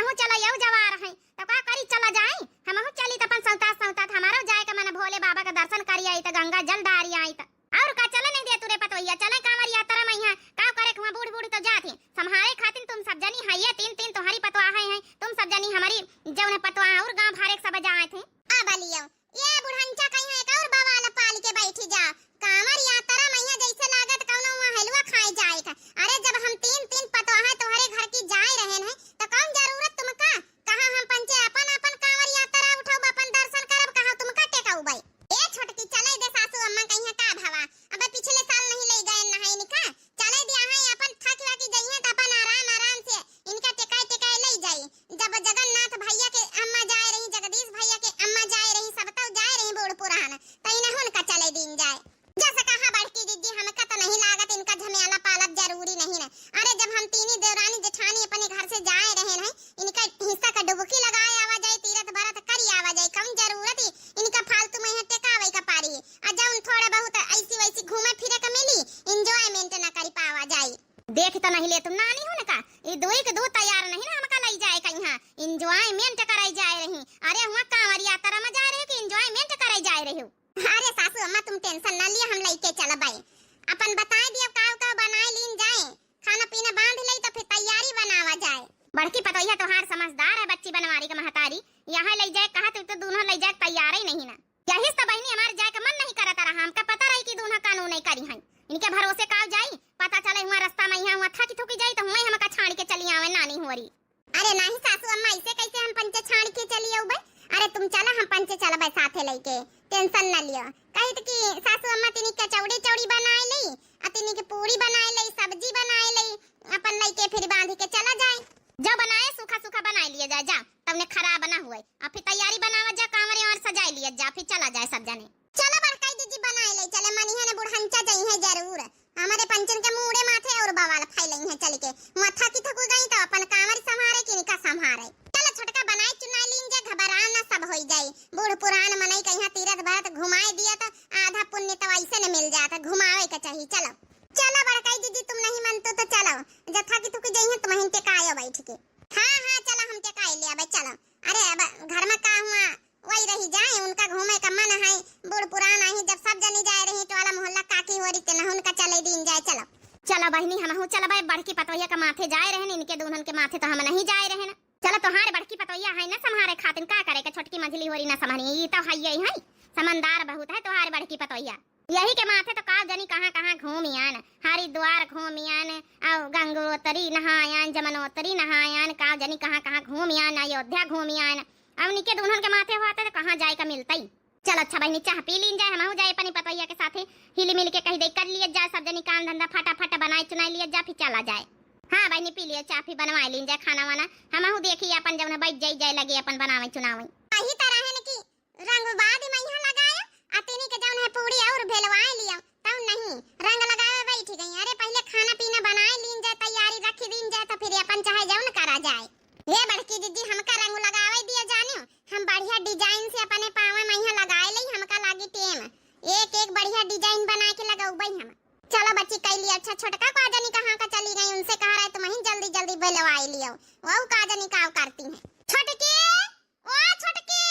हमहू चला यऊ जवार है तो का करी चला जाए हमहू चली त अपन सौता सौता हमारो जाए के मन भोले बाबा का दर्शन करी आई त गंगा जल डारी आई त और का चले नहीं दे तुरे पतोइया चले कांवर यात्रा में यहाँ का करे हुआ बूढ़ बूढ़ तो जाते संभाले खातिर तुम सब जनी है ये तीन तीन तुम्हारी पतवा है तुम सब जनी हमारी जौन पतवा और गांव भारे सब जाए थे आ बालियो ये बुढ़ंचा कहीं है और बाबा वाला पाल के बैठी जा कांवर यात्रा में यहाँ जैसे लागत कौनो वहां हलवा खाए जाए का अरे जब हम तीन तीन पतवा है तुम्हारे घर की जाए रहे हैं तो कौन जरूरत तुमका कहां हम पंचे अपन अपन कांवर यात्रा उठाओ अपन दर्शन करब कहां तुमका टेकाऊ भाई ए छोटकी चले दे सासू अम्मा कहीं का भावा अब पिछले साल नहीं ले गए नहाई निका चले दिया है अपन थक की गई है तो अपन आराम आराम से इनका टेकाई टेकाई ले जाई जब जगन्नाथ भैया के अम्मा जाए रही जगदीश भैया के अम्मा जाए रही सब तो जाए रही बूढ़ पुरान तो इन्हें हुनका चले दिन जाए जैसे कहा बड़की दीदी हमका तो नहीं लागत इनका झमेला पालब जरूरी नहीं है अरे जब हम तीनी देवरानी जेठानी अपने घर से जाए रहे हैं इनका हिस्सा का डुबकी लगाए आवा जाए तीरथ भरत करी आवा जाए कम जरूरत ही इनका फालतू में टेकावे का पारी आ जब थोड़ा बहुत ऐसी वैसी घूमे फिरे का मिली एंजॉयमेंट ना करी पावा जाए देख तो नहीं ले तुम नानी हो ना का ये दो के दो तैयार नहीं ना हमका ले जाए कहीं एंजॉयमेंट कराई जाए रही अरे हुआ कांवर यात्रा में जा रहे हो कि एंजॉयमेंट कराई जाए रही हो अरे सासू अम्मा तुम टेंशन ना लिया हम लेके चल बाई अपन बता दिया का बनाए लीन जाए खाना पीना बांध ले तो फिर तैयारी बनावा जाए बड़की पतोइया तो हार समझदार है बच्ची बनवारी का महतारी यहाँ ले जाए कहा तो दोनों ले जाए तैयार ही नहीं ना यही तो बहनी हमारे जाए का मन नहीं करता रहा हमका पता रही कि दोनों कानून नहीं करी है इनके भरोसे का जाई पता चले हुआ रास्ता में यहाँ हुआ थकी थुकी जाई तो हुआ हमका छाड़ के चली आवे नानी हो रही अरे नहीं सासू अम्मा ऐसे कैसे हम पंचे छाड़ के चली आऊ बे अरे तुम चला हम पंचे चला बे साथे लेके टेंशन ना लियो कही तो कि सासू अम्मा तिनी के चौड़ी चौड़ी बनाए ली आ तिनी के पूरी बनाए ली सब्जी बनाए ली अपन लेके फिर बांध के चला जाए जो बनाए सूखा सूखा बना लिया जाए जा तबने खराब बना हुआ अब फिर तैयारी बनावा जा कांवरे और सजाए लिया जा फिर चला जाए सब जने चलो बड़काई दीदी बनाए ले चले मनी है बुढ़ंचा जाई है जरूर हमारे पंचन के मुड़े माथे और बवाल फैलई है चल के माथा की थकु गई तो अपन कांवर संभारे कि निका संभारे चलो छोटका बनाए चुनाई लीन जा घबरा ना सब होई जाई बूढ़ पुरान मनई कहीं तीरथ भरत घुमाए दिया तो आधा पुण्य तो ऐसे न मिल जाता घुमावे का चाहिए चलो चलो बड़काई दीदी तुम नहीं मानते तो चलो जथा की थुकी जाई है तुम हिंते कायो बैठ के हां चलो हम ते काई ले अब चलो अरे अब घर में का हुआ वही रही जाए उनका घूमे का मन है बूढ़ पुरान आई जब सब जनी जाए रही टोला मोहल्ला काकी हो रही तेना उनका चले दिन जाए चलो चलो बहनी हम चलो भाई बड़की पतोइया का माथे जाए रहे इनके दुल्हन के माथे तो हम नहीं जाए रहे ना चलो तुम्हारे बड़की पतोइया है ना संभारे खातिर का करे के छोटकी मझली हो रही ना संभारी ये तो है यही है समझदार बहुत है तुम्हारे बड़की पतोइया यही के माथे तो का जनी कहां घूमियान हरिद्वार घूमियान और गंगोत्री नहायान जमनोत्री नहायान का जनी कहां घूमियान अयोध्या घूमियान अब निके दुल्हन के माथे हुआ तो कहां जाए का मिलता ही चल अच्छा भाई चाह पी लीन जाए हम जाए अपनी पतोइया के साथे हिली मिल के कहीं दे कर लिए जाए सब जनी काम धंधा फटाफट बनाए चुनाई लिया जा फिर चला जाए हां भाई पी लिए चाह फिर बनवा लीन जाए खाना वाना हम देखिए अपन जब बैठ जाए लगे अपन बनावे चुनावे यही तरह है कि रंग बाद में यहां लगाया अतनी के जौन है पूरी और भेलवाए लिया तब नहीं रंग लगावे बैठ गई अरे पहले खाना पीना बनाए लीन जाए तैयारी रखी दीन जाए तो फिर अपन चाहे जौन करा जाए ये बड़की दीदी हमका रंग लगावे दिया जाने हम बढ़िया डिजाइन से अपने पावा में यहाँ लगाए ले हमका लागी टेम एक एक बढ़िया डिजाइन बना के लगाऊबई हम चलो बच्ची कैली अच्छा छोटका काजनी कहां का चली गई उनसे कह रहे तुम ही जल्दी जल्दी बुलवाई लियो वो काजनी का करती है छोटकी ओ छोटकी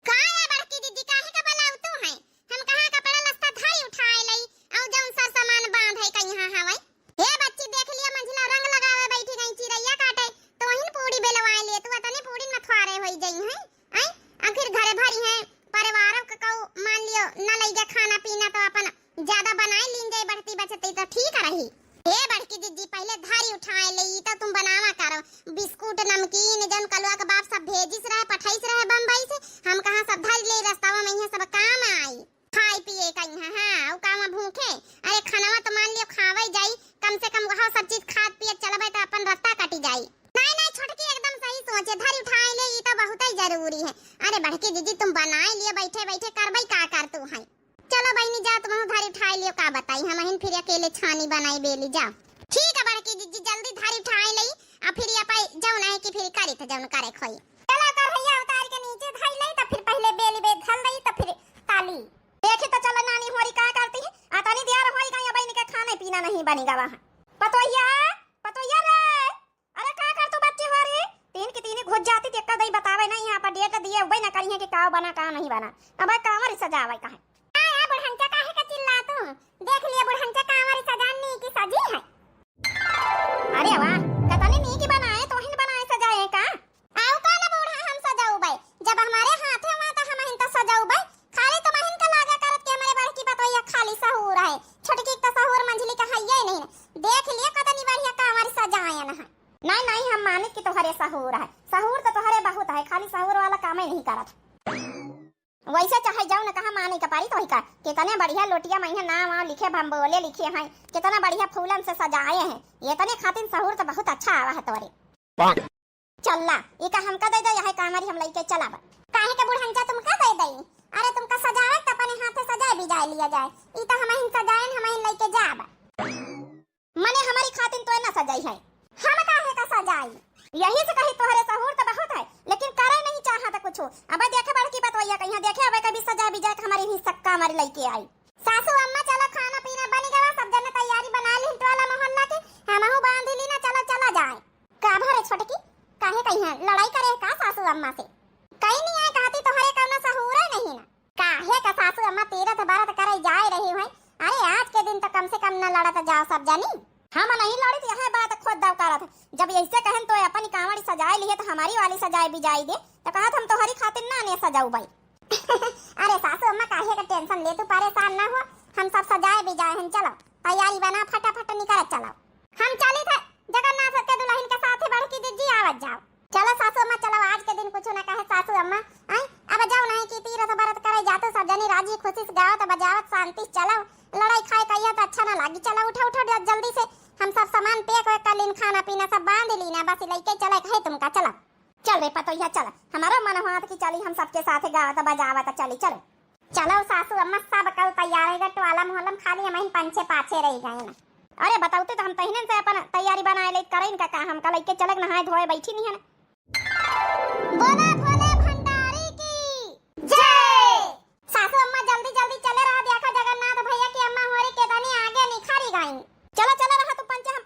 कहां है बड़की दीदी काहे का बुलाऊ तू है हम कहां कपड़ा लस्ता धाई उठाए लई और जौन सा सामान बांध है कहीं हवाई हे बच्ची देख लिया मंझला रंग लगावे बैठी गई चिरैया काटे तो वहीं पूरी बेलवाए लिए तू तने पूरी मथवारे होई गई है आई आखिर घरे भरी है परिवारों का को मान लियो न लई जा खाना पीना तो अपन ज्यादा बनाए लीन जाए बढ़ती बचती तो ठीक रही हे बड़की दीदी पहले धारी उठाए ले तो तुम बनावा करो बिस्कुट नमकीन जन कलवा का बाप सब भेजिस रहे पठाइस रहे बम्बई से हम कहां सब धर ले रास्तावा में यहाँ सब काम आई खाए पिए कहीं हां औ कामा भूखे अरे खानावा तो मान लियो खावे जाई कम से कम वहां सब चीज खात पिए चलबे तो अपन रास्ता कटी जाई नहीं नहीं छोटकी एकदम सही सोचे धारी उठाए ले ये तो बहुत ही जरूरी है अरे बड़की दीदी तुम बनाए लिए बैठे बैठे करबई का कर तू है चलो बहनी जा तुम धारी उठाए लियो का बताई हम हिन फिर अकेले छानी बनाई बेली जा ठीक है बड़की दीदी जल्दी धारी उठाए लई आ फिर या पाई जौन है कि फिर करे त जौन करे खोई चला कर भैया उतार के नीचे धाई लई त फिर पहले बेली बे धल दई त फिर ताली देखे तो चलो नानी होरी का करती है आतानी दियार होई गई बहनी के खाने पीना नहीं बनेगा वहां पतोइया पतोइया रे अरे का कर तू बच्चे हो रे तीन की तीन ये उबई ना करिए कि का बना का नहीं बना। अब कांवर सजावे का है आ बुढ़ंचा काहे का चिल्ला तू? देख लिए बुढ़ंचा कांवर सजानी की सजी है। अरे वाह कतने नी की बनाए तो हिन बनाए सजाए का आओ का ना बूढ़ा हम सजाऊ भाई जब हमारे हाथ है वहां तो हम हिन तो सजाऊ भाई खाली तो महिन का लागा करत के हमारे बाड़ की बतोया खाली सहूर है छोटकी तो सहूर मंझली का है ही नहीं। देख लिए कतनी बढ़िया कांवर सजाए ना है। नहीं नहीं हम माने कि तोहरे सहूर है सहूर तो तोहरे बहुत है खाली सहूर वाला काम ही नहीं करत। वैसे चाहे जाओ ना कहा माने का पारी तो ही का कितने बढ़िया लोटिया महिया नाम और लिखे भंबोले लिखे हैं कितना बढ़िया फूलन से सजाए हैं ये तने खातिर सहूर तो बहुत अच्छा आवा है तोरे। चलला ये का हमका दे दे यह कांवरी हम लेके चलाब काहे के बुढ़ंचा तुमका दे दई? अरे तुमका सजावे त अपने हाथ से सजाए भी जाए लिया जाए ई त हम हिन सजाएन हम हिन लेके जाब मने हमारी खातिर तो ना सजाई है हम काहे का सजाई यही से कही तोहरे सहूर तो बहुत है लेकिन करे नहीं चाहा त कुछ। अब देखे बड़ की बतवैया कहिया देखे अब कभी सजा भी जाए हमारी भी सक्का हमारे लेके आई। सासू अम्मा चलो खाना पीना बन गया सब जने तैयारी बना ली टोला मोहल्ला के हमहु बांध ली ना चलो चला जाए का भरे छोटकी काहे कहिया लड़ाई करे का सासू अम्मा से कहीं नहीं आए कहती तोहरे कौनो सहूर नहीं ना काहे का सासू अम्मा तीरथ बारत करे जाए रही है। अरे आज के दिन तो कम से कम न लड़त जाओ सब जानी हम नहीं लड़ी यह बात खुद दाव करत जब ऐसे कहन तो अपन कांवड़ी सजाए लिए तो हमारी वाली सजाए भी जाई दे तो कहत हम तोहरी खातिर ना ने सजाऊ भाई। अरे सासू अम्मा काहे का टेंशन ले तू परेशान ना हो हम सब सजाए भी जाए हैं चलो तैयारी बना फटाफट निकल चलो हम चली थे जगन्नाथ के दुल्हन के साथ बढ़ की दीदी आवत जाओ चलो सासू अम्मा चलो आज के दिन कुछ ना कहे सासू अम्मा आई अब जाओ नहीं कि तीरथ व्रत करे जाते सब जनी राजी खुशी से गावत बजावत शांति चलो लड़ाई खाए कहिया तो अच्छा ना लागी चलो उठो उठो जल्दी से हम सब सामान पैक वैक कर लीन खाना पीना सब बांध ली ना बस लेके चले कहे तुमका चलो चल रे पतोहिया चल हमारा मन हाथ की चली हम सबके साथ गावत बजावत चली चलो चलो सासू अम्मा सब कल तैयार है टोला मोहल्ला खाली हम पंचे पाछे रह गए ना। अरे बताओते तो हम तहिने से अपन तैयारी बनाए ले करें का हम कल के चले नहाए धोए बैठी नहीं है ना। बोला भोले भंडारी की जय। सासू अम्मा जल्दी जल्दी चले रहा देखा जगन्नाथ भैया की अम्मा होरी के तनी आगे निखारी गई चला चला रहा तू पंचे हम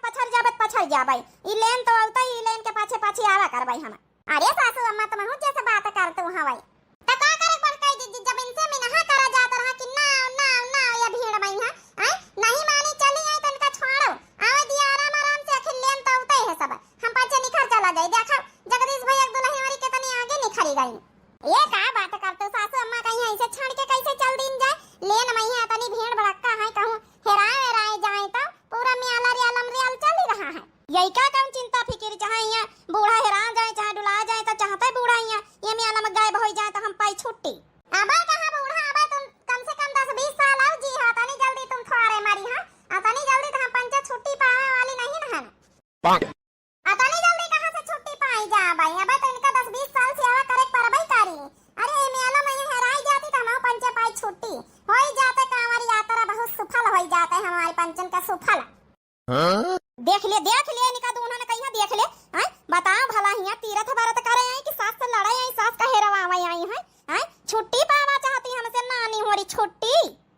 पछड़ जा भाई ई लेन तो आवता ही लेन के पाछे पाछे आवा कर भाई हम। अरे सासू अम्मा तुम हो जैसे बात करते हो भाई त का करे पर कह दी जब इनसे में नहा करा जाता रहा कि ना ना ना ये भीड़ में है नहीं मानी चली आई तनका छोड़ो आवे दिया आराम आराम से अखिल लेन तो आवता है सब हम पाछे निखर चला जाए देखा जगदीश भैया दुल्हन वाली के तनी आगे निखरी गई ये का बात करते सासू अम्मा कहीं ऐसे छाड़ के कैसे चल दिन जाए लेन में है तनी भीड़ भड़का है कहूं हेराए जाए तो पूरा मियाला रियाल चल रहा है यही का कौन चिंता फिक्र चाहे यहाँ बूढ़ा हेरा जाए चाहे डुला जाए तो चाहता है बूढ़ा यहाँ ये मियाला में गायब हो जाए तो हम पाई छुट्टी अब कहां बूढ़ा अब तुम कम से कम 10-20 साल आओ जी हां तनी जल्दी तुम थोड़े मारी हां अतनी जल्दी तो हम पंचा छुट्टी पावे वाली नहीं ना है अतनी जल्दी कहां से छुट्टी पाई जा भाई अब तो इनका 10-20 साल सेवा करे परबई करी। अरे ये मियाला में हेराई जाती तो हम पंचे पाई छुट्टी हो ही जाते कांवरी यात्रा बहुत सफल हो जाते हमारे पंचन का सफल देख ले निका दोनों ने कहिया देख ले हैं बताओ भला हिया तीरथ व्रत करे आई कि सास से लड़ाई आई सास का हेरवावा आई है छुट्टी पावा चाहती हमसे नानी हो रही छुट्टी।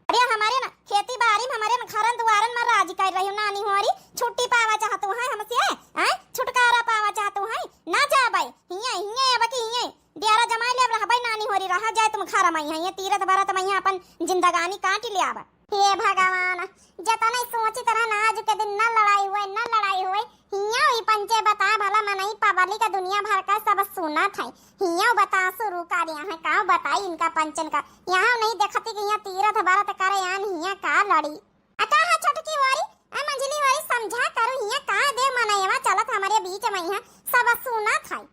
अरे हमारे ना खेती बाड़ी में हमारे ना घरन दुआरन में राजी कर रही नानी हो रही छुट्टी पावा चाहतू है हमसे हैं छुटकारा पावा चाहतू है ना जा भाई हिया अब की हिया डेरा जमाई ले रहबई नानी हो रही रहा जाए तुम घर में हिया तीरथ व्रत में अपन जिंदगानी काट ले आवा। हे भगवान जतने सोची तरह ना आज के दिन न लड़ाई हुए हिया ही पंचे बता भला मनई पबली का दुनिया भर का सब सुना था हिया बता शुरू कर यहाँ का बताई इनका पंचन का यहाँ नहीं देखती कि यहाँ तीरथ व्रत करे यान हिया का लड़ी अका है छोटकी वारी मंजली वारी समझा करो हिया का दे मनईवा चलत हमारे बीच में यहाँ सब सुना था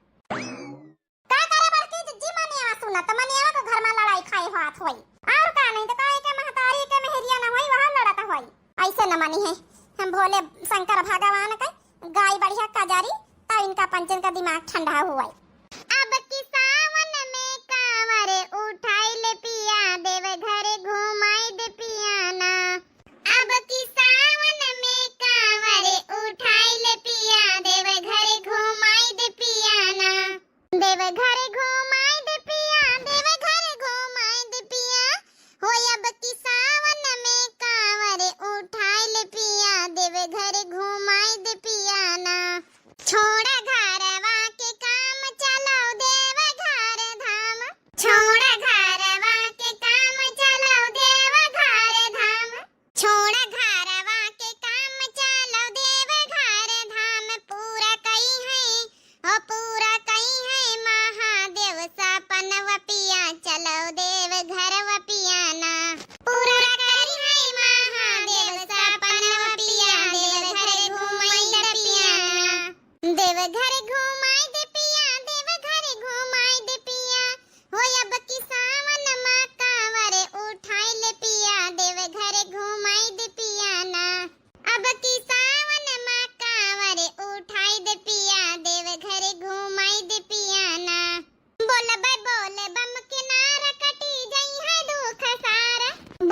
का करे बल्कि जिज्जी मनिया सुना तो मनिया को घर में लड़ाई खाई हाथ होई और का नहीं तो काहे के महतारी के मेहरिया ना होई वहां लड़ता होई ऐसे न मानी है हम भोले शंकर भगवान का गाय बढ़िया कजारी तो इनका पंचन का दिमाग ठंडा हुआ अब की सावन में कांवरे उठाई ले पिया देव घरे घुमाई दे पियाना अब की सावन में कांवरे उठाई ले पिया देव घरे घुमाई दे पियाना देव घरे घुमाई दे पिया देव घरे घुमाई दे पिया हो अब की सावन में कांवरे उठाई ले पिया देव घरे घुमाई दे पियाना छोड़ा घरवा के काम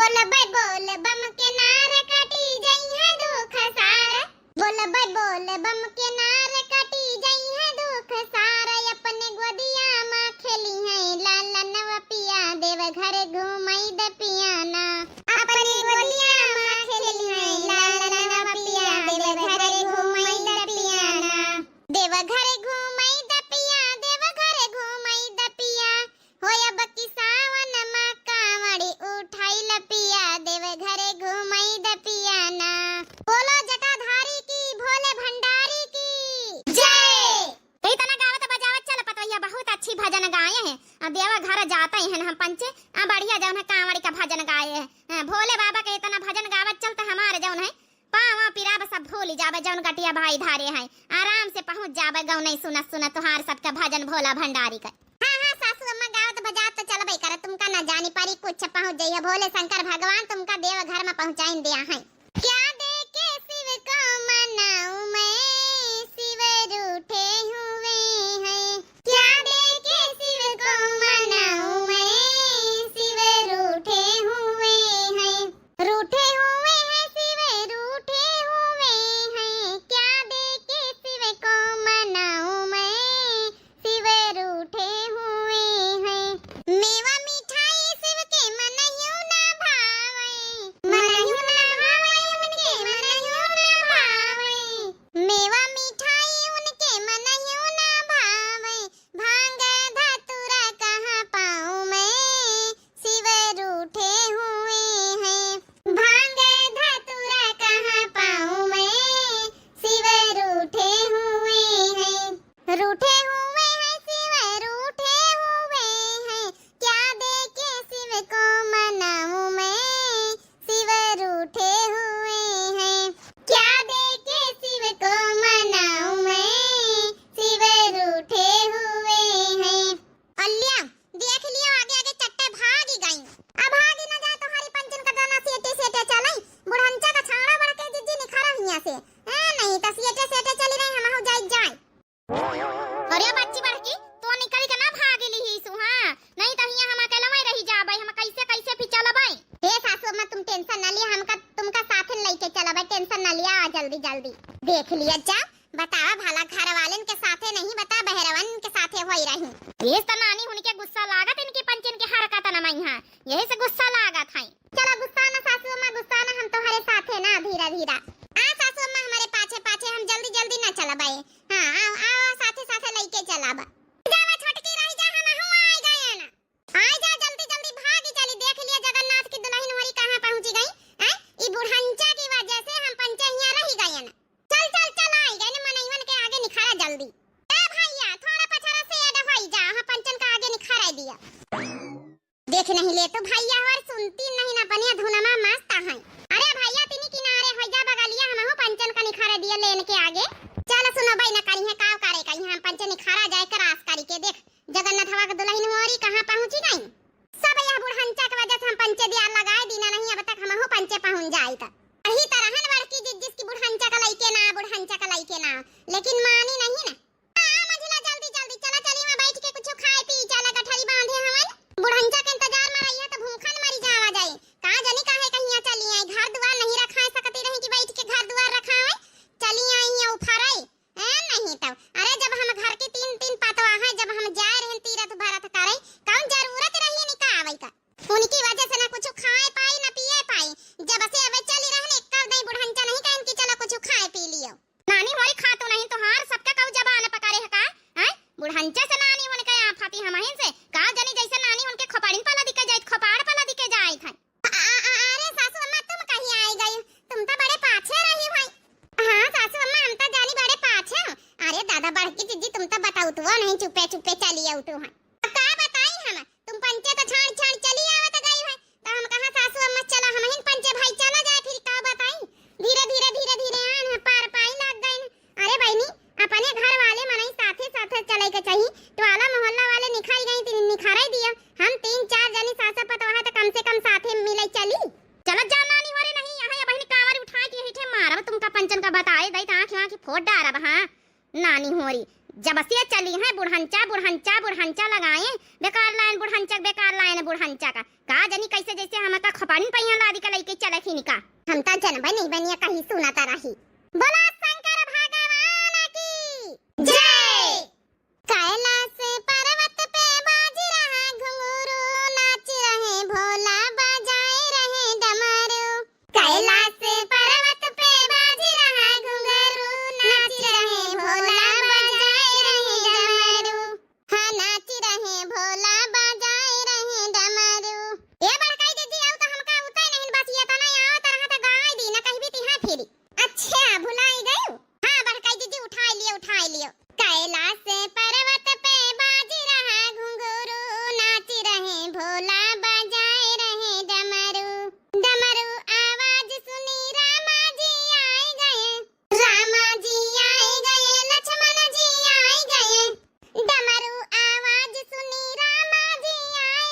बोल बम के नार कटी जई है दुख सारा। बोल बम के नार कटी जई है दुख सारा। अपने गोदिया माँ खेली है लाला नवा पिया देव घर घूमई द पियाना। अपने गोदिया माँ खेली है लाला नवा पिया देव घर घूमई द पियाना। देव घर घूमई द पिया देव घर घूमई द पिया। होया बकी सावन माँ कांवड़ी उठाई ल पिया देव घर घूमई द पियाना। बोलो जटाधारी की भोले भंडारी की जय। इतना गावत बजावत चल पतैया बहुत अच्छी भजन गाए हैं। देवा घर जाते हैं हम पंचे बढ़िया जौन है कांवड़ी का भजन गाए हैं। भोले बाबा के इतना भजन गावत चलते हमारे जौन है पावा पिराब सब भूल जावे। जौन गटिया भाई धारे हैं आराम से पहुंच जावे। गौ नहीं सुनत सुनत तुहार सबका भजन भोला भंडारी का। हाँ सासू अम्मा गावत बजावत तो चलबई कर। तुमका न जानी परी कुछ पहुंच जाइए। भोले शंकर भगवान तुमका देव घर में पहुंचाइन दिया है। क्या देके शिव को मनाऊं मैं शिव रूठे हुए हैं। क्या देके शिव को मनाऊं मैं शिव रूठे हुए हैं। रूठे हुए हैं शिव रूठे हुए हैं। क्या देके शिव को मनाऊं मैं शिव रूठे हुए हैं। मेवा मिठाई शिव के मनहियो ना भावे। मनहियो ना भावे उनके मनहियो ना भावे। मेवा मिठाई उनके मनहियो ना भावे। भांग धतूरा कहाँ पाऊं मैं शिव रूठे हुए हैं। भांग धतूरा कहाँ पाऊं मैं शिव रूठे हुए हैं। रूठे हुए हैं शिव रूठे हुए हैं। क्या देके शिव को मनाऊं मैं शिव रूठे हुए हैं। क्या देके शिव को मनाऊं मैं शिव रूठे हुए हैं। अल्लिया देख लियो आगे आगे चट्टे भागी गई। अब भागी न जाए तो हरी पंचन का दाना सेटे सेटे चलाई। बुढ़ंचा का छाड़ा बढ़ के जिज्जी निखरा हिया से नहीं तो सेटे सेटे चली रही हम हो जाई जाए। अरे बच्ची बड़की तो निकल के ना भागी ली ही सु। हां नहीं तो हिया हम अकेला में रही जाबई। हम कैसे कैसे भी चलबई। हे सासू अम्मा तुम टेंशन न लिया। हमका तुमका साथे लेके चलबई। टेंशन न लिया जल्दी जल्दी देख लिया जा। बतावा भला घर वालन के साथे नहीं बता बहरवन के साथे होई रही। ये त नानी उनके गुस्सा लागत इनके पंचन के हरकत न मैहा यही से गुस्सा लागत है। चलो गुस्सा न सासू अम्मा गुस्सा न हम तुम्हारे साथे ना धीरा धीरा। आ सासू अम्मा हमारे पाछे पाछे हम जल्दी जल्दी ना चलबई। हां आओ साथे साथे लेके चलाबा। जावा छोटकी रही जा हम हो आई गए ना। आई जा जल्दी जल्दी भागी चली। देख लिया जगन्नाथ की दुल्हन हमारी कहां पहुंची गई हैं। ई बुढ़ंचा की वजह से हम पंचे हिया रही गए ना। चल चल चल आई गए ना मनईवन के आगे निखारा जल्दी। ए भैया थोड़ा पछाड़ा से एड होई जा। हां पंचन का आगे निखारा दिया। देख नहीं ले तो भैया और सुनती नहीं ना बनिया धुनमा मस्त है। अरे भैया तिनी किनारे हो जा बगलिया हम हो पंचन का निखारा दिया लेने के आगे। चल सुनो भाई ना करी है काव करे कहीं हम पंचन निखारा जाए कर आस करी के देख जगन्नाथ हवा के दुल्हन मोरी कहां पहुंची गई। सब यह बुढ़ंचा के वजह से हम पंचे दिया लगाए दीना नहीं अब तक हम हो पंचे पहुंच जाई त। अही तरहन बड़की जिसकी बुढ़ंचा का लइके ना बुढ़ंचा का लइके ना लेकिन मानी नहीं ना। मंजिला जल्दी जल्दी चला चली वहां बैठ के कुछ खाए पी चला गठरी बांधे हमन। बुढ़ंचा के इंतजार में रहिया तो भूखन मरी जावा जाए। का जानी काहे कहिया चली आई। घर दुआर नहीं रखा सकती रही कि बैठ के घर दुआर रखा है। चली आई है उफरई नहीं तब। अरे जब हम घर के तीन तीन पातवा है जब हम जा रहे तीरथ भरत करे कौन जरूरत रही नहीं का आवे का। उनकी वजह से ना कुछ खाए पाई ना पिए पाई। जब से अब चली रहने कर नहीं बुढ़ंचा नहीं कहन कि चलो कुछ खाए पी लियो। नानी होरी खातो नहीं तो हार सबका कब जबान पकड़े है का हैं। बुढ़ंचा से नानी होने का आफाती हम ही से का जानी जैसे नानी उनके खोपड़िन पला दिखे जाए खोपड़ पला दिखे जाए था। अरे सासू अम्मा तुम कहीं आई गई। तुम तो बड़े पाछे रही भाई। हां सासू अम्मा हम तो जानी बड़े पाछे। अरे दादा बड़की जिज्जी तुम तो बताओ तो नहीं चुपे चुपे चली आउ तो है का बताई हम। तुम पंचे तो छाड़ छाड़ चली आवत गई है तो हम कहां सासू अम्मा चला हम ही पंचे भाई चला जाए फिर का बताई। धीरे धीरे धीरे धीरे आन पार पाई लग गई। अरे बहनी अपने घर वाले मनई साथे साथे चले के चाहिए। टोला मोहल्ला वाले निखाई गई तीन निखारा दिया। हम तीन चार जनी सासा पतवा तो कम से कम साथे मिले चली। चलो जा नानी वाले नहीं यहां बहनी कावर उठा के हिठे मारब तुमका पंचन का बताए दई आंख आंख फोड़ डारब। हां नानी होरी जब से चली है बुढ़हंचा बुढ़हंचा बुढ़हंचा लगाए बेकार लाइन बुढ़हंचा का जानी कैसे जैसे हम का खपाड़िन पहिया लादी का लइके चलत ही निका हम ता जनबा नहीं बनिया कहीं सुनाता रही। बोला शंकर भगवान की जय। कैलाश पर्वत पे बाज रहा घुंघरू नाच रहे भोला बजाए रहे डमरू। कैलाश पर्वत पे बाज रहा घुंघरू नाच रहे भोला बजाए रहे डमरू। हाँ नाच रहे भोला बजाए रहे डमरू। ए बड़काई दीदी आओ तो हमका उतै नहीं बस ये तना आओ तरह त गाय दी ना कहीं भी तिहा फिरी। अच्छा भुलाई गयो। हाँ बड़काई दीदी उठा लियो। कैलाश पर्वत पे बाज रहा घुंघरू नाच रहे भोला बजाए रहे डमरू। डमरू आवाज सुनी रामा जी आए गए लक्ष्मण जी आए गए। डमरू आवाज सुनी रामा जी आए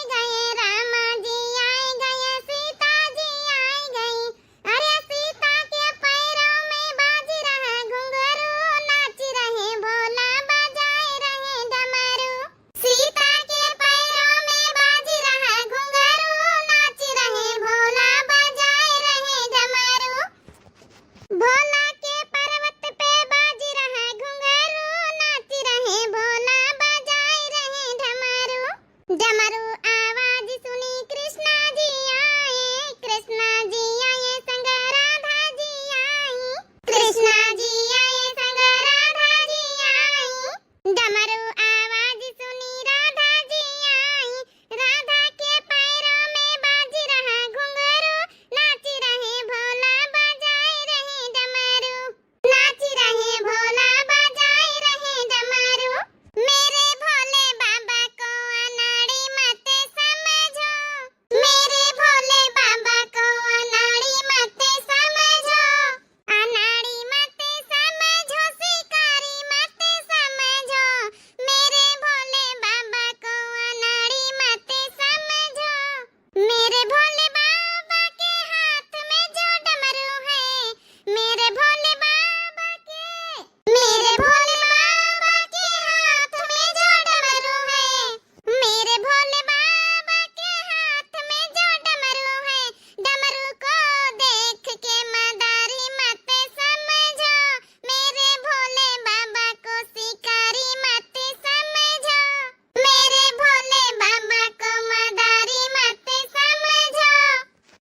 गए सीता जी आए गई। अरे सीता के पैरों में बाज रहा घुंघरू नाच रहे भोला बजाए रहे डमरू। सीता के पैरों में बाज रहा घुंघरू नाच रहे भोला बजाए रहे डमरू। भोला के पर्वत पे बाज रहा घुंघरू नाच रहे भोला बजाए रहे डमरू। डमरू आवाज सुनी कृष्णा जी आए संग राधा जी आई। कृष्णा जी आए संग राधा जी आई। डमरू आवाज सुनी राधा जी आई। राधा के पैरों में बाज रहा घुंघरू नाच रहे भोला बजाए रहे डमरू। नाच रहे भोला बजाए रहे डमरू। मेरे भोले बाबा को अनाड़ी मत समझो। मेरे भोले बाबा को अनाड़ी मत समझो। अनाड़ी मत समझो शिकारी मत समझो। मेरे भोले बाबा को अनाड़ी मत समझो। मेरे भोले बाबा के हाथ में जो डमरू है। मेरे भोले बाबा के हाथ में जो डमरू है। मेरे भोले बाबा के हाथ में जो डमरू है। डमरू को देख के मदारी मत समझो। मेरे भोले बाबा को शिकारी मत समझो। मेरे भोले बाबा को मदारी मत समझो।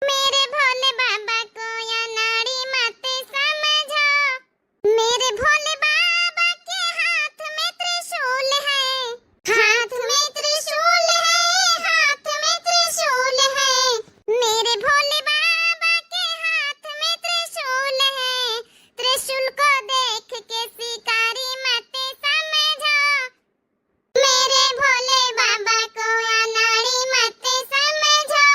मेरे भोले बाबा को अनाड़ी मत समझो। मेरे भोले बाबा के हाथ में त्रिशूल है। हाथ में त्रिशूल है। हाथ में त्रिशूल है। मेरे भोले बाबा के हाथ में त्रिशूल है। त्रिशूल को देख के शिकारी मत समझो। मेरे भोले बाबा को अनाड़ी मत समझो।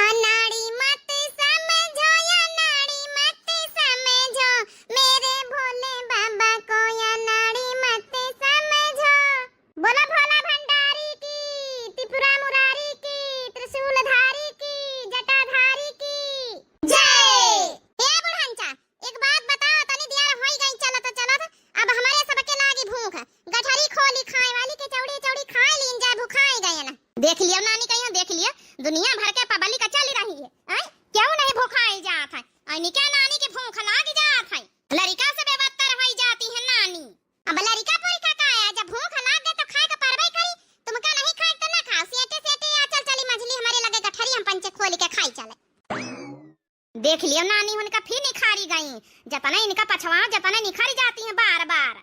अनाड़ी मत समझो। अनाड़ी मत समझो। मेरे भोले बाबा को अनाड़ी मत समझो। बोला भोला भंडारी की त्रिपुरा मुरारी की त्रिशूलधारी की जटाधारी की जय। ए बुढ़हंचा एक बात बताओ तनी दियार होई गई चलत अब हमारे सबके लागी भूख गठरी खोली खाए वाली के चौड़ी खाए लीन जाए भूखाए गए ना। देख लियो नानी कहियो देख लियो दुनिया भर के पब्लिक चल रही है। क्यों नहीं भूखाए जात है। ऐनी क्या नानी के भूख लाग जात है। लड़का से बेबत्तर होई जाती है नानी। अब लड़का पूरी का है जब भूख लागे तो खाए का परबे करी। तुमका नहीं खाए तो ना खाओ। सेटे या चल चली मछली हमारे लगे गठरी हम पंचे खोली के खाई चले। देख लियो नानी उनका फिर निखारी गई। जतना इनका पछवा जतना निखारी जाती है बार बार।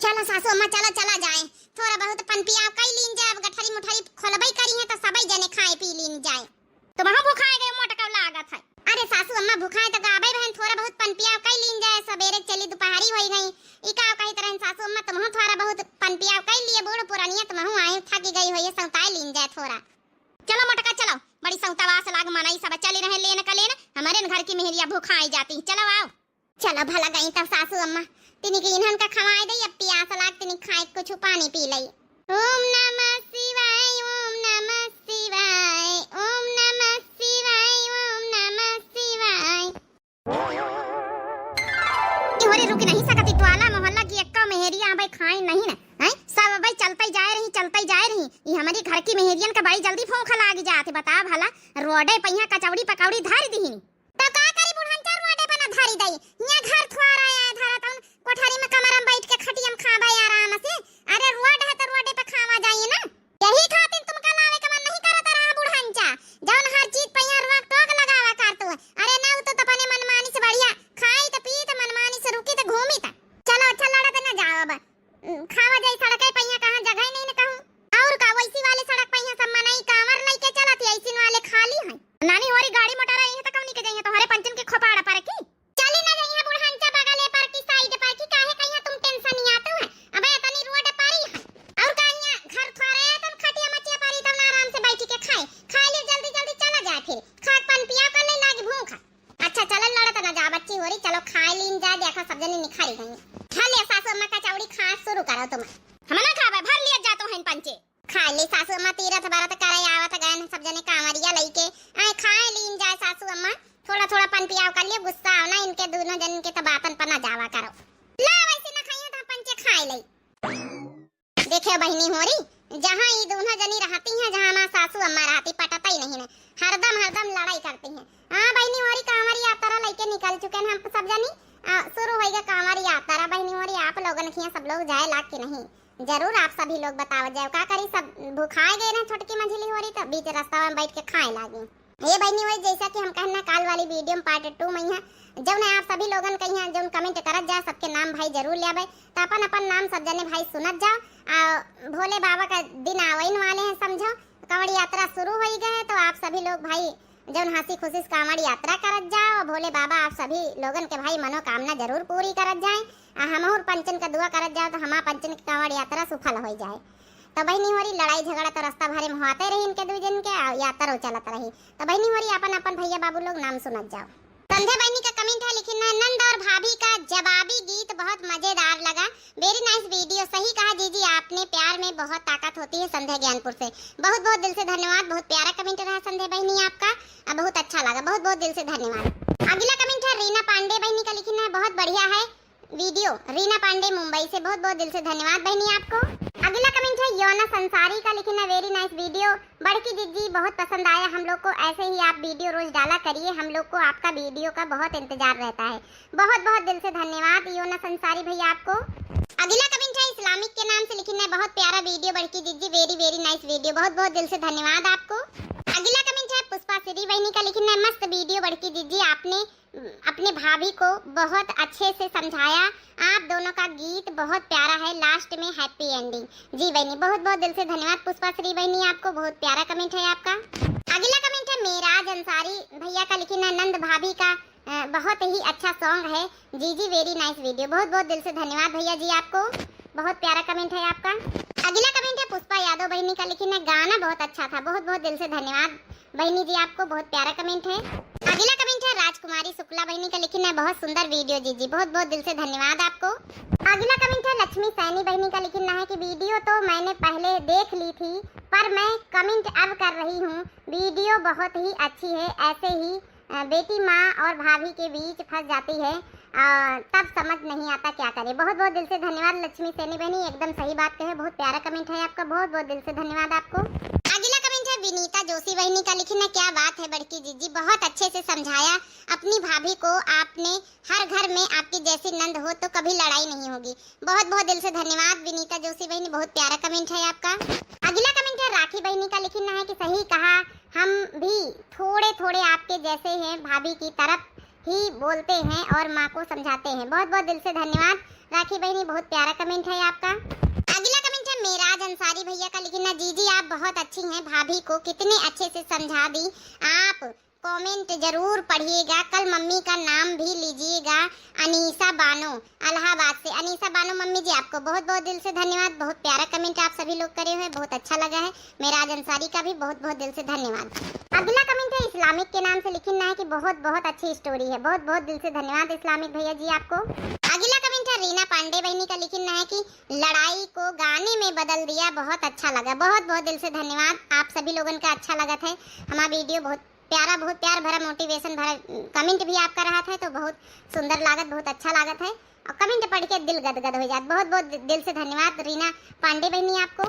चलो सासू अम्मा चला जाए थोड़ा बहुत पन पिया कई लीन जाए। गठरी मुठरी खोलबई करी है तो सबई जने खाए पी लीन जाए। तुम हम भूखाए गए मोटका लागत है। अरे सासू अम्मा भूखाए तो गाबे बहन थोड़ा बहुत पन पिया कई लीन जाए। सवेरे चली दोपहरी होई गई। इका कही तरह सासू अम्मा तुम थोड़ा बहुत पन पिया कई लिए बूढ़ पुरानिया तुम आए थकी गई होई सौताई लीन जाए थोड़ा। चलो मोटका चलो बड़ी सौतावास लाग मनाई सब चली रहे लेन का लेन। हमारे घर की मेहरिया भूखाई जाती। चलो आओ। चलो भला गई तब सासू अम्मा तिनी के इन्हन का खवाए दई। अब प्यास लाग तिनी खाए कुछ पानी पी लई। ओम नमः शिवाय ओम नमः शिवाय ओम नमः शिवाय ओम नमः शिवाय। ये होरे रुक नहीं सकती। टोला मोहल्ला की एक्का मेहरिया भाई खाए नहीं ना। हैं सब भाई हमारी घर की मेहरियन का बड़ी जल्दी फोंखा लाग जाते। बता भला रोडे पहिया कचौड़ी पकौड़ी धार दीहिनी तो का करी बुढ़न चार रोडे पर ना धारी दई। यहाँ घर थुआर आया धारा तउन कोठारी में कमरम बैठ के खटियम खाबा आराम से। अरे रोड है तो रोडे पे खावा जाइए ना। यही खातिर तुमका लावे का मन नहीं करत रहा बुढ़न चा। जौन हर चीज पहिया रुआ टोक लगावा कर तू। अरे ना तो अपने मनमानी से बढ़िया खाई त पी त मनमानी से रुकी त घूमी त। चलो अच्छा लड़ा पे ना जाओ अब खावा जाई सड़क पहिया कहां जगह नहीं न कहूं। और का वैसी वाले सड़क पहिया सब मनाई कांवर लेके चलत है ऐसी वाले खाली है। नानी होरी गाड़ी मोटर आई है त कौनी के जाइए तो हरे पंचन के खोपाड़ा पर की चली ना जाइए बुढ़न चा बगले पर की साइड पर की काहे कहिया तुम टेंशन नहीं आते है। अबे तनी रोड पारी है और कहिया घर थोड़े तन खटिया मचिया पारी तब आराम से बैठ के खाए खाए ले जल्दी जल्दी चला जाए फिर खाक पान पिया कर ले लागे भूख। अच्छा चल लड़त ना जा बच्ची होरी चलो खाए लीन जा देखा सब जने निखारी गई। खा ले सासू अम्मा का चौड़ी खा शुरू करो तुम। हम ना खाबे भर लिया जातो हैं पंचे खा ले सासू अम्मा तीरथ बारत करे आवत गए सब जने कांवरिया लईके आए खाए लीन जाए सासू अम्मा थोड़ा थोड़ा पन पियाव कर लिए गुस्सा आओ ना इनके दोनों जन के तबातन पना जावा करो। ला वैसे ना खाइए तो पंचे खाए लई। देखे बहनी होरी जहां ये दोनों जनी रहती हैं जहां मां सासू अम्मा रहती पटता ही नहीं है हरदम लड़ाई करती हैं। हां बहनी होरी कांवरी यात्रा लेके निकल चुके हैं हम सब जनी शुरू होएगा कांवरी यात्रा। बहनी होरी आप लोगन खिया सब लोग जाए लाग के नहीं जरूर आप सभी लोग बताओ जाओ का करी सब भूखाए गए ना छोटकी मछली हो रही तो बीच रास्ता में बैठ के खाए लागे। ये बहनी होई जैसा कि हम कहना काल वाली वीडियो में पार्ट 2 में है जब ने आप सभी लोगन कहिया जब कमेंट करत जा सबके नाम भाई जरूर ले आवे तो अपन अपन नाम सब जने भाई सुनत जाओ। भोले बाबा का दिन आवन वाले हैं समझो कांवड़ यात्रा शुरू हो गए तो आप सभी लोग भाई जब हंसी खुशी से कांवड़ यात्रा करत जाओ। भोले बाबा आप सभी लोगन के भाई मनोकामना जरूर पूरी करत जाए। हमहूर पंचन का दुआ करत जाओ तो हमारा पंचन की कांवड़ यात्रा सफल हो जाए। तो बहनी होरी लड़ाई झगड़ा तो रास्ता भरे में होते रही इनके दो जन के यात्रा चलत रही। तो बहनी होरी अपन अपन भैया बाबू लोग नाम सुनत जाओ। संध्या बहनी का कमेंट है लेकिन नंद और भाभी का जवाबी गीत बहुत मजेदार लगा। Very nice video. सही कहा जीजी आपने प्यार में बहुत ताकत होती है। संध्या ज्ञानपुर से बहुत बहुत दिल से धन्यवाद। बहुत प्यारा कमेंट रहा संध्या बहनी आपका बहुत अच्छा लगा बहुत बहुत दिल से धन्यवाद। अगला कमेंट है रीना पांडे बहनी का लिखना है बहुत बढ़िया है वीडियो। रीना पांडे मुंबई से बहुत बहुत दिल से धन्यवाद बहनी आपको। अगला कमेंट है योना संसारी का लिखना वेरी नाइस वीडियो। बड़की दीदी बहुत पसंद आया हम लोग को ऐसे ही आप वीडियो रोज डाला करिए हम लोग को आपका वीडियो का बहुत इंतजार रहता है। बहुत बहुत दिल से धन्यवाद योना संसारी भैया आपको। अगला कमेंट है इस्लामिक के नाम से लिखना है बहुत प्यारा वीडियो बड़की दीदी वेरी नाइस वीडियो। बहुत बहुत दिल से धन्यवाद आपको। अगला कमेंट है पुष्पा श्री बहनी का लिखना है मस्त वीडियो बड़की दीदी आपने अपने भाभी को बहुत अच्छे से समझाया। आप दोनों का गीत बहुत प्यारा है लास्ट में हैप्पी एंडिंग। जी बहनी बहुत बहुत दिल से धन्यवाद पुष्पा श्री बहनी आपको बहुत प्यारा कमेंट है आपका। अगला कमेंट है मेराज अंसारी भैया का लिखना नंद भाभी का बहुत ही अच्छा सॉन्ग है जी वेरी नाइस वीडियो। बहुत बहुत दिल से धन्यवाद भैया जी आपको बहुत प्यारा कमेंट है आपका। अगला कमेंट है पुष्पा यादव बहनी का लिखना गाना बहुत अच्छा था। बहुत बहुत दिल से धन्यवाद बहनी जी आपको बहुत प्यारा कमेंट है। अगला कमेंट है राजकुमारी शुक्ला बहनी का लिखना बहुत सुंदर वीडियो जी बहुत बहुत दिल से धन्यवाद आपको। अगला कमेंट है लक्ष्मी सैनी बहनी का लिखना है कि वीडियो तो मैंने पहले देख ली थी पर मैं कमेंट अब कर रही हूँ। वीडियो बहुत ही अच्छी है। ऐसे ही बेटी माँ और भाभी के बीच फंस जाती है तब समझ नहीं आता क्या करे। बहुत बहुत दिल से धन्यवाद लक्ष्मी सैनी बहनी एकदम सही बात कहे। बहुत प्यारा कमेंट है आपका बहुत बहुत दिल से धन्यवाद आपको। अगला कमेंट है विनीता जोशी बहनी का लिखना क्या बात है बड़की जीजी बहुत अच्छे से समझाया अपनी भाभी को आपने। हर घर में आपकी जैसी नंद हो तो कभी लड़ाई नहीं होगी। बहुत बहुत दिल से धन्यवाद विनीता जोशी बहनी बहुत प्यारा कमेंट है आपका। अगला कमेंट है राखी बहनी का लिखना है कि सही कहा हम भी थोड़े थोड़े आपके जैसे हैं भाभी की तरफ ही बोलते हैं और माँ को समझाते हैं। बहुत बहुत दिल से धन्यवाद राखी बहनी बहुत प्यारा कमेंट है आपका। अगला कमेंट है मेराज अंसारी भैया का लिखना जी आप बहुत अच्छी हैं भाभी को कितने अच्छे से समझा दी। आप कमेंट जरूर पढ़िएगा कल मम्मी का नाम भी लीजिएगा अनीसा बानो इलाहाबाद से। अनीसा बानो मम्मी जी आपको बहुत बहुत दिल से धन्यवाद। बहुत प्यारा कमेंट आप सभी लोग करे हुए बहुत अच्छा लगा है। मेराज अंसारी का भी बहुत बहुत दिल से धन्यवाद। अगला कमेंट है इस्लामिक के नाम से लिखना है कि बहुत बहुत अच्छी स्टोरी है। बहुत बहुत दिल से धन्यवाद इस्लामिक भैया जी आपको। अगला कमेंट है रीना पांडे बहनी का लिखना है कि लड़ाई को गाने में बदल दिया बहुत अच्छा लगा। बहुत बहुत दिल से धन्यवाद आप सभी लोगों का अच्छा लगा था हमारा वीडियो। बहुत प्यारा बहुत प्यार भरा मोटिवेशन भरा कमेंट भी आपका रहा था तो बहुत सुंदर लागत बहुत अच्छा लागत है और कमेंट पढ़ के दिल गदगद हो जाता। बहुत बहुत दिल से धन्यवाद रीना पांडे बहनी आपको।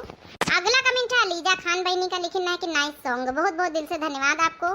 अगला कमेंट है अलीजा खान बहनी का, लिखना है कि नाइस सॉन्ग, बहुत बहुत दिल से धन्यवाद आपको।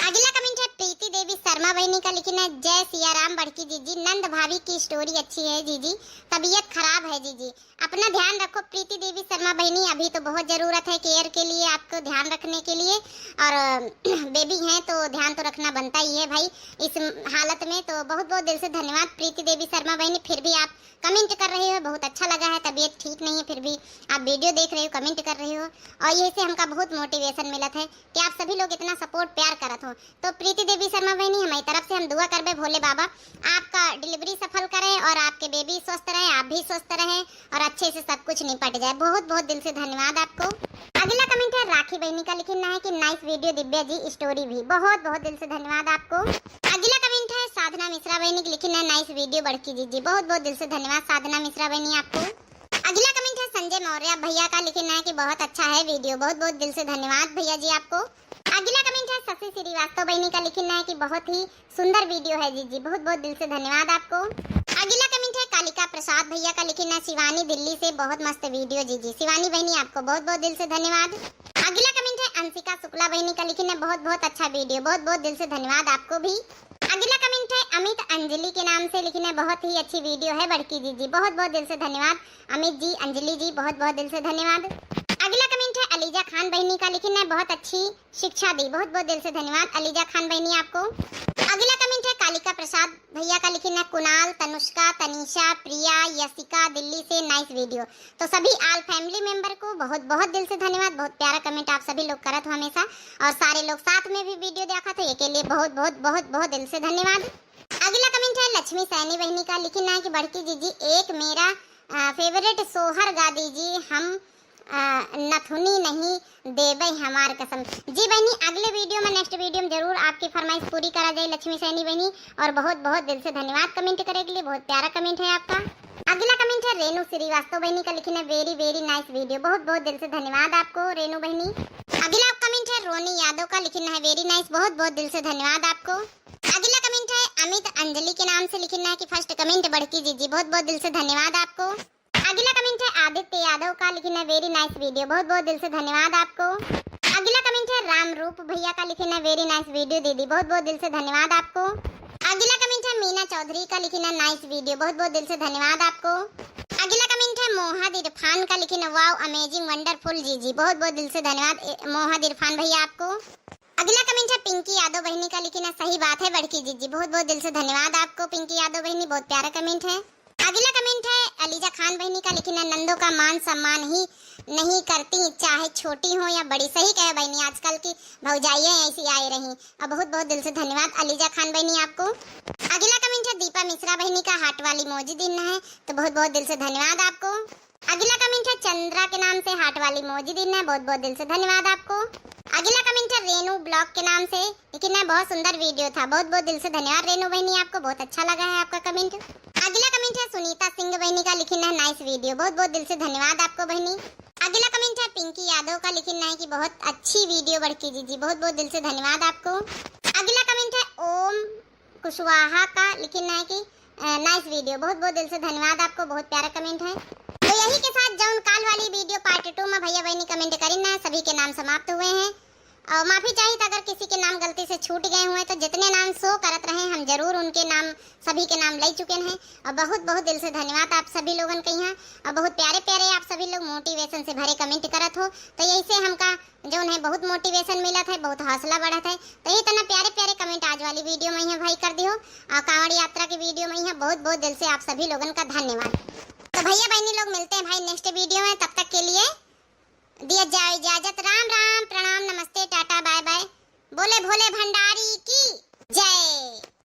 अगला कमेंट है प्रीति देवी शर्मा बहनी का, लिखना है जय सिया राम बड़की जीजी, नंद भाभी की स्टोरी अच्छी है जीजी, तबीयत खराब है जीजी, अपना ध्यान रखो प्रीति देवी शर्मा बहनी, अभी तो बहुत जरूरत है केयर के लिए, आपको ध्यान रखने के लिए, और बेबी हैं तो ध्यान तो रखना बनता ही है भाई इस हालत में। तो बहुत बहुत दिल से धन्यवाद प्रीति देवी शर्मा बहनी, फिर भी आप कमेंट कर रहे हो, बहुत अच्छा लगा है, तबीयत ठीक नहीं है फिर भी आप वीडियो देख रहे हो, कमेंट कर रहे हो, और यही से हमका बहुत मोटिवेशन मिलत है कि आप सभी लोग इतना सपोर्ट प्यार करत हो। तो प्रीति देवी शर्मा बहनी हमारी तरफ से हम दुआ करबे भोले बाबा आपका डिलीवरी सफल करे और आपके बेबी स्वस्थ रहे, आप भी स्वस्थ रहे और अच्छे से सब कुछ निपट जाए। बहुत बहुत दिल से धन्यवाद आपको। अगला कमेंट है राखी बहनी का, लिखना है कि nice video Divya ji, story भी, बहुत बहुत दिल से धन्यवाद आपको। अगला कमेंट है साधना मिश्रा बहनी की, लिखना है नाइस वीडियो बड़की जी, बहुत बहुत दिल से धन्यवाद साधना मिश्रा बहनी आपको। अगला कमेंट है संजय मौर्य भैया का, लिखना है कि बहुत अच्छा है वीडियो, बहुत बहुत दिल से धन्यवाद भैया जी आपको। अगला कमेंट है शशि श्रीवास्तव बहनी का, लिखना है कि बहुत ही सुंदर वीडियो है जी, बहुत बहुत दिल से धन्यवाद आपको। अगला कमेंट है कालिका प्रसाद भैया का, लिखना है शिवानी दिल्ली से, बहुत मस्त वीडियो जी, शिवानी बहनी आपको बहुत बहुत दिल से धन्यवाद। अगला कमेंट है अंशिका शुक्ला बहनी का, लिखना है बहुत बहुत अच्छा वीडियो, बहुत बहुत दिल से धन्यवाद आपको भी। अगला कमेंट है अमित अंजलि के नाम से, लिखना है बहुत ही अच्छी वीडियो है बड़की जी, बहुत बहुत दिल से धन्यवाद अमित जी, अंजलि जी, बहुत बहुत दिल से धन्यवाद। अगला कमेंट है अलीजा खान बहनी का, लिखना है बहुत अच्छी शिक्षा दी, बहुत बहुत दिल से धन्यवाद अलीजा खान बहनी आपको। अगला कमेंट है कालिका प्रसाद भैया का, लिखना है कुणाल, तनुष्का, तनीषा, प्रिया, यशिका दिल्ली से, नाइस वीडियो। तो सभी आल फैमिली मेंबर को बहुत बहुत दिल से धन्यवाद, बहुत प्यारा कमेंट आप सभी लोग करत हो हमेशा, और सारे लोग साथ में भी वीडियो देखा तो ये के लिए बहुत बहुत बहुत बहुत दिल से धन्यवाद। अगला कमेंट है लक्ष्मी सैनी बहनी का, लिखना है कि बड़की जीजी एक मेरा फेवरेट सोहर गा दीजिए, हम नथुनी नहीं देवे हमार कसम। जी बहनी अगले वीडियो में नेक्स्ट वीडियो में जरूर आपकी फरमाइश पूरी करा जाए लक्ष्मी सैनी बहनी, और बहुत बहुत दिल से धन्यवाद कमेंट करने के लिए, बहुत प्यारा कमेंट है आपका। अगला कमेंट है रेनू श्रीवास्तव बहनी का, लिखना है वेरी वेरी नाइस वीडियो, बहुत बहुत दिल से धन्यवाद आपको रेनू बहनी। अगला कमेंट है रोनी यादव का, लिखना है वेरी नाइस, बहुत बहुत दिल से धन्यवाद आपको। अगला कमेंट है अमित अंजलि के नाम से, लिखना है कि फर्स्ट कमेंट बड़की जी, बहुत बहुत दिल से धन्यवाद आपको। अगला कमेंट है आदित्य यादव का, लिखना है वेरी नाइस वीडियो, बहुत बहुत दिल से धन्यवाद आपको। अगला कमेंट है राम रूप भैया का, लिखना है वेरी नाइस वीडियो दीदी, बहुत बहुत दिल से धन्यवाद आपको। अगला कमेंट है मीना चौधरी का, लिखना है नाइस वीडियो, बहुत बहुत दिल से धन्यवाद आपको। अगला कमेंट है मोहद इरफान का, लिखना है वाओ अमेजिंग वंडरफुल जी, बहुत बहुत दिल से धन्यवाद मोहद इरफान भैया आपको। अगला कमेंट है पिंकी यादव बहनी का, लिखना सही बात है बड़की जी, बहुत बहुत दिल से धन्यवाद आपको पिंकी यादव बहनी, बहुत प्यारा कमेंट है। अगला कमेंट है अलीजा खान बहनी का, लिखना नंदों का मान सम्मान ही नहीं करती चाहे छोटी हो या बड़ी, सही कहे बहनी, आजकल की भौजाइयां ऐसी आई रही, और बहुत बहुत दिल से धन्यवाद अलीजा खान बहनी आपको। अगला कमेंट है दीपा मिश्रा बहनी का, हार्ट वाली मोजी दिन है, तो बहुत बहुत दिल से धन्यवाद आपको। अगला कमेंट है चंद्रा के नाम से, हार्ट वाली मोजी दिन है, बहुत बहुत दिल से धन्यवाद आपको। अगला कमेंट है रेनू ब्लॉग के नाम से, लेकिन बहुत सुंदर वीडियो था, बहुत बहुत दिल से धन्यवाद रेनू बहनी आपको, बहुत अच्छा लगा है आपका कमेंट। अगला कमेंट है सुनीता सिंह बहनी का, लिखना है नाइस वीडियो, बहुत बहुत दिल से धन्यवाद आपको बहनी। अगला कमेंट है पिंकी यादव का, लिखना है कि बहुत अच्छी वीडियो बड़की जी, बहुत बहुत दिल से धन्यवाद आपको। अगला कमेंट है ओम कुशवाहा का, लिखना है कि नाइस वीडियो, बहुत बहुत दिल से धन्यवाद आपको, बहुत प्यारा कमेंट है। तो यही के साथ जौन काल वाली वीडियो पार्ट 2 में भैया बहनी कमेंट करी ना, सभी के नाम समाप्त हुए हैं, और माफी चाहिए अगर किसी के नाम गलती से छूट गए हुए, तो जितने नाम शो करत रहे हम जरूर उनके नाम सभी के नाम ले चुके हैं, और बहुत बहुत दिल से धन्यवाद आप सभी लोगों के यहाँ, और बहुत प्यारे प्यारे आप सभी लोग मोटिवेशन से भरे कमेंट करत हो, तो यही से हमका जो है बहुत मोटिवेशन मिला था, बहुत हौसला बढ़ा था। तो ये तना प्यारे प्यारे कमेंट आज वाली वीडियो में यहाँ भाई कर दियो, और कांवड़ यात्रा की वीडियो में यहाँ बहुत बहुत दिल से आप सभी लोगों का धन्यवाद। तो भैया बहनी लोग मिलते हैं भाई नेक्स्ट वीडियो में, तब तक के लिए दिया जाए इजाजत, राम राम, प्रणाम, नमस्ते, टाटा, बाय बाय, बोले भोले भंडारी की जय।